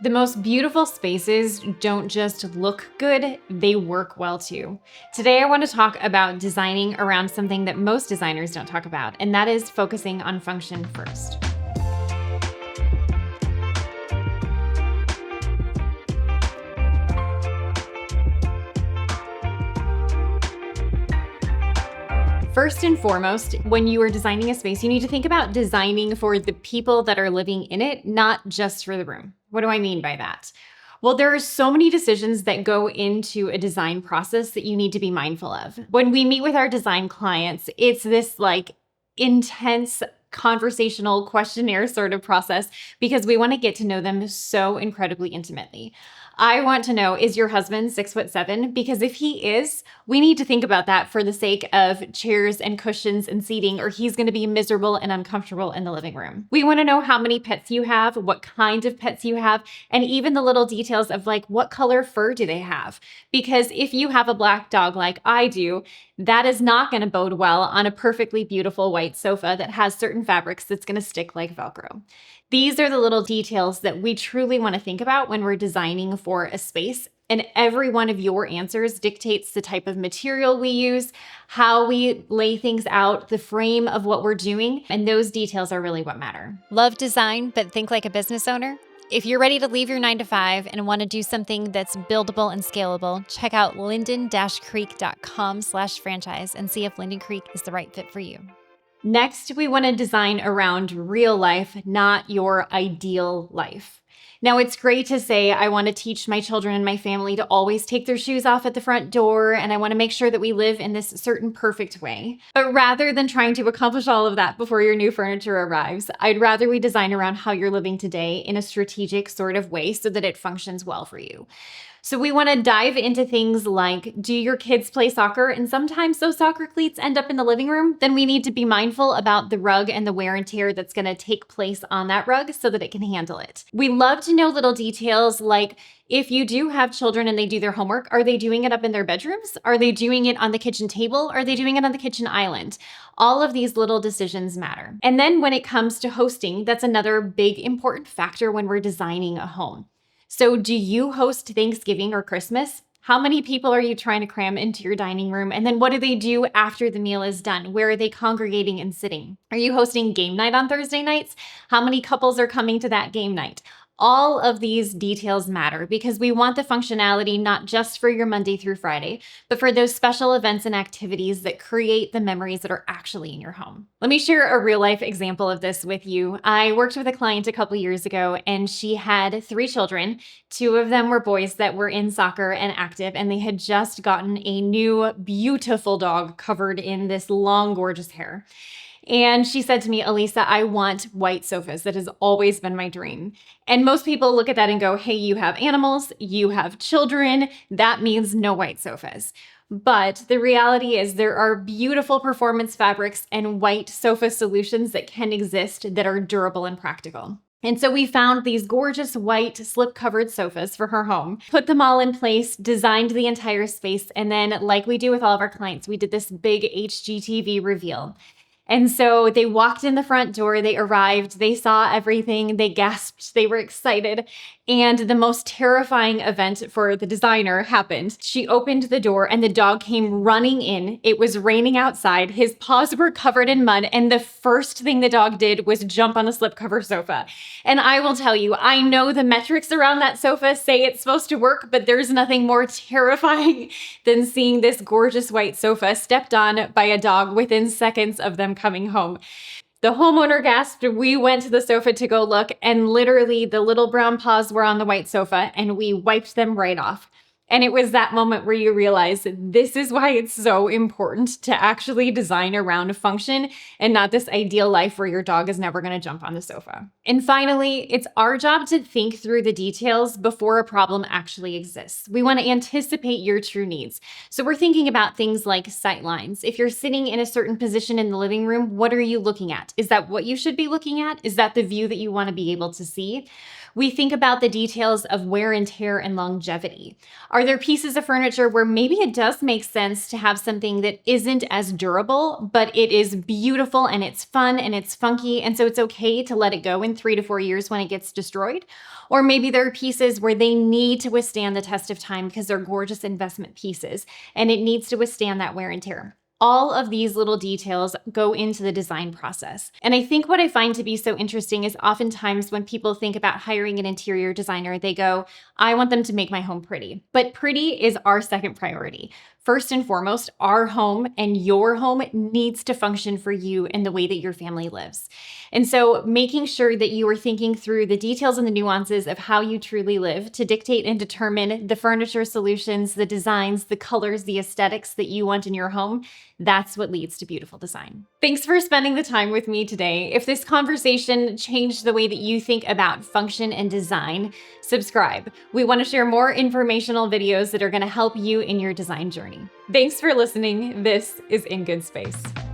The most beautiful spaces don't just look good, they work well too. Today, I want to talk about designing around something that most designers don't talk about, and that is focusing on function first. First and foremost, when you are designing a space, you need to think about designing for the people that are living in it, not just for the room. What do I mean by that? Well, there are so many decisions that go into a design process that you need to be mindful of. When we meet with our design clients, it's this intense conversational questionnaire sort of process because we want to get to know them so incredibly intimately. I want to know, is your husband 6'7"? Because if he is, we need to think about that for the sake of chairs and cushions and seating, or he's going to be miserable and uncomfortable in the living room. We want to know how many pets you have, what kind of pets you have, and even the little details of what color fur do they have? Because if you have a black dog like I do, that is not going to bode well on a perfectly beautiful white sofa that has certain fabrics that's going to stick like Velcro. These are the little details that we truly want to think about when we're designing for a space. And every one of your answers dictates the type of material we use, how we lay things out, the frame of what we're doing, and those details are really what matter. Love design, but think like a business owner? If you're ready to leave your 9-to-5 and want to do something that's buildable and scalable, check out linden-creek.com/franchise and see if Linden Creek is the right fit for you. Next, we want to design around real life, not your ideal life. Now, it's great to say, I want to teach my children and my family to always take their shoes off at the front door, and I want to make sure that we live in this certain perfect way. But rather than trying to accomplish all of that before your new furniture arrives, I'd rather we design around how you're living today in a strategic sort of way so that it functions well for you. So we want to dive into things like, do your kids play soccer? And sometimes those soccer cleats end up in the living room. Then we need to be mindful about the rug and the wear and tear that's going to take place on that rug so that it can handle it. We love to know little details like, if you do have children and they do their homework, are they doing it up in their bedrooms? Are they doing it on the kitchen table? Are they doing it on the kitchen island? All of these little decisions matter. And then when it comes to hosting, that's another big important factor when we're designing a home. So do you host Thanksgiving or Christmas? How many people are you trying to cram into your dining room? And then what do they do after the meal is done? Where are they congregating and sitting? Are you hosting game night on Thursday nights? How many couples are coming to that game night? All of these details matter because we want the functionality not just for your Monday through Friday, but for those special events and activities that create the memories that are actually in your home. Let me share a real life example of this with you. I worked with a client a couple years ago, and she had 3 children. 2 of them were boys that were in soccer and active, and they had just gotten a new beautiful dog covered in this long, gorgeous hair. And she said to me, Alisa, I want white sofas. That has always been my dream. And most people look at that and go, hey, you have animals, you have children. That means no white sofas. But the reality is there are beautiful performance fabrics and white sofa solutions that can exist that are durable and practical. And so we found these gorgeous white slip-covered sofas for her home, put them all in place, designed the entire space, and then like we do with all of our clients, we did this big HGTV reveal. And so they walked in the front door, they arrived, they saw everything, they gasped, they were excited. And the most terrifying event for the designer happened. She opened the door and the dog came running in. It was raining outside. His paws were covered in mud. And the first thing the dog did was jump on a slipcover sofa. And I will tell you, I know the metrics around that sofa say it's supposed to work, but there's nothing more terrifying than seeing this gorgeous white sofa stepped on by a dog within seconds of them coming home. The homeowner gasped, we went to the sofa to go look, and literally the little brown paws were on the white sofa, and we wiped them right off. And it was that moment where you realize this is why it's so important to actually design around function and not this ideal life where your dog is never going to jump on the sofa. And finally, it's our job to think through the details before a problem actually exists. We want to anticipate your true needs. So we're thinking about things like sight lines. If you're sitting in a certain position in the living room, what are you looking at? Is that what you should be looking at? Is that the view that you want to be able to see? We think about the details of wear and tear and longevity. Are there pieces of furniture where maybe it does make sense to have something that isn't as durable, but it is beautiful and it's fun and it's funky, and so it's okay to let it go in 3 to 4 years when it gets destroyed? Or maybe there are pieces where they need to withstand the test of time because they're gorgeous investment pieces and it needs to withstand that wear and tear. All of these little details go into the design process. And I think what I find to be so interesting is oftentimes when people think about hiring an interior designer, they go, I want them to make my home pretty. But pretty is our second priority. First and foremost, our home and your home needs to function for you and the way that your family lives. And so making sure that you are thinking through the details and the nuances of how you truly live to dictate and determine the furniture solutions, the designs, the colors, the aesthetics that you want in your home, that's what leads to beautiful design. Thanks for spending the time with me today. If this conversation changed the way that you think about function and design, subscribe. We want to share more informational videos that are going to help you in your design journey. Thanks for listening. This is In Good Space.